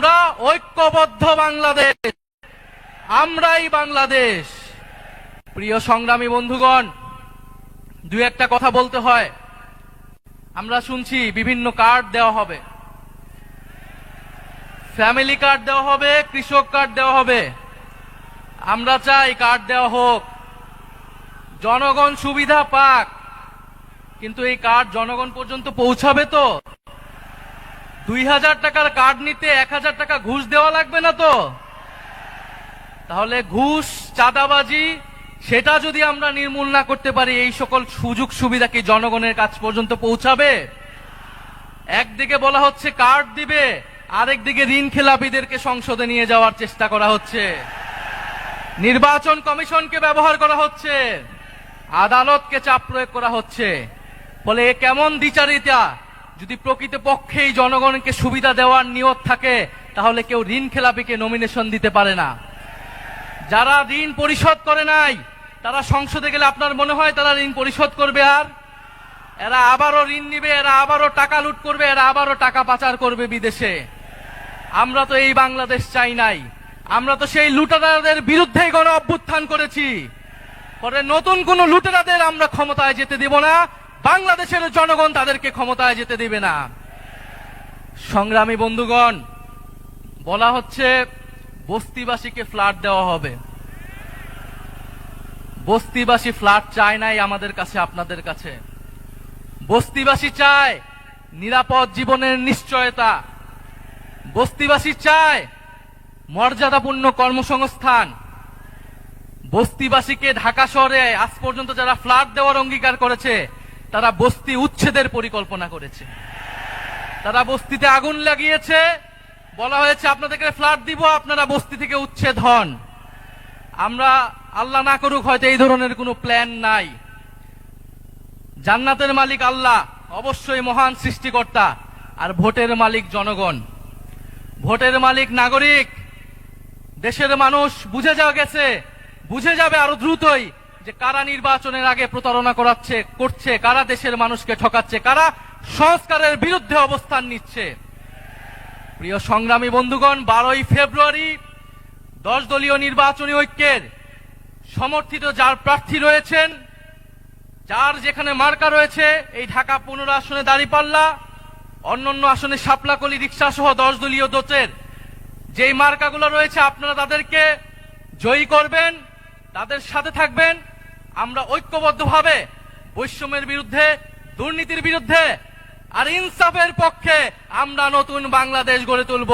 আমরা ঐক্যবদ্ধ বাংলাদেশ, আমরাই বাংলাদেশ। প্রিয় সংগ্রামী বন্ধুগণ, দুই একটা কথা বলতে হয়। আমরা শুনছি বিভিন্ন কার্ড দেওয়া হবে, ফ্যামিলি কার্ড দেওয়া হবে, কৃষক কার্ড দেওয়া হবে। আমরা চাই কার্ড দেওয়া হোক, জনগণ সুবিধা পাক, কিন্তু এই কার্ড জনগণ পর্যন্ত পৌঁছাবে তো? 2000 টাকার কার্ড নিতে 1000 টাকা ঘুষ দেওয়া লাগবে না তো? তাহলে ঘুষ, চাঁদাবাজি সেটা যদি আমরা নির্মূল না করতে পারি, এই সকল সুযোগ সুবিধা কি জনগণের কাছ পর্যন্ত পৌঁছাবে? একদিকে বলা হচ্ছে কার্ড দিবে, আরেকদিকে ঋণ খেলাপিদেরকে সংসদে নিয়ে যাওয়ার চেষ্টা করা হচ্ছে, নির্বাচন কমিশনকে ব্যবহার করা হচ্ছে, আদালতকে চাপ প্রয়োগ করা হচ্ছে। ফলে এ কেমন দ্বিচারিতা? যদি প্রকৃতপক্ষেই জনগণকে সুবিধা দেওয়ার নিয়ত থাকে, তাহলে কেউ ঋণ খেলাপিকে নমিনেশন দিতে পারে না। যারা ঋণ পরিশোধ করে নাই, তারা সংসদে গেলে আপনার মনে হয় তারা ঋণ পরিশোধ করবে? আর এরা আবারও ঋণ নিবে, এরা আবারও টাকা লুট করবে, এরা আবারও টাকা পাচার করবে বিদেশে। আমরা তো এই বাংলাদেশ চাই নাই, আমরা তো সেই লুটেরাদের বিরুদ্ধেই গণ অভ্যুত্থান করেছি। পরে নতুন কোন লুটেরাদের আমরা ক্ষমতায় যেতে দেব না, বাংলাদেশের জনগণ তাদেরকে ক্ষমতায় যেতে দেবে না। সংগ্রামী বন্ধুগণ, বলা হচ্ছে বস্তিবাসীকে ফ্ল্যাট দেওয়া হবে। বস্তিবাসী ফ্ল্যাট চায় নাই আমাদের কাছে, আপনাদের কাছে। বস্তিবাসী চায় নিরাপদ জীবনের নিশ্চয়তা, বস্তিবাসী চায় মর্যাদাপূর্ণ কর্মসংস্থান। বস্তিবাসীকে ঢাকা শহরে আজ পর্যন্ত যারা ফ্ল্যাট দেওয়ার অঙ্গীকার করেছে, তারা বস্তি উচ্ছেদের পরিকল্পনা করেছে। তারা বস্তিতে আগুন লাগিয়েছে, বলা হয়েছে আপনাদেরকে ফ্ল্যাট দিব, আপনারা বস্তি থেকে উচ্ছেদ হন। আমরা আল্লাহ না করুক হয়তো এই ধরনের কোনো প্ল্যান নাই। জান্নাতের মালিক আল্লাহ, অবশ্যই মহান সৃষ্টিকর্তা, আর ভোটের মালিক জনগণ, ভোটের মালিক নাগরিক। দেশের মানুষ বুঝে বুঝে যাবে আরো দ্রুতই যে কারা নির্বাচনের আগে প্রতারণা করছে, কারা দেশের মানুষকে ঠকাচ্ছে, কারা সংস্কারের বিরুদ্ধে অবস্থান নিচ্ছে। প্রিয় সংগ্রামী বন্ধুগণ, 12ই ফেব্রুয়ারি 10 দলীয় নির্বাচনী ঐক্যের সমর্থিত যার প্রার্থী রয়েছেন, যার যেখানে মার্কা রয়েছে, এই ঢাকা 15 আসনে দাঁড়িপাল্লা, অন্যান্য আসনে শাপলাকলি, রিক্সা সহ 10 দলীয় জোটের যেই মার্কাগুলো রয়েছে, আপনারা তাদেরকে জয়ী করবেন, তাদের সাথে থাকবেন। আমরা ঐক্যবদ্ধভাবে বৈষম্যের বিরুদ্ধে, দুর্নীতির বিরুদ্ধে আর ইনসাফের পক্ষে আমরা নতুন বাংলাদেশ গড়ে তুলব।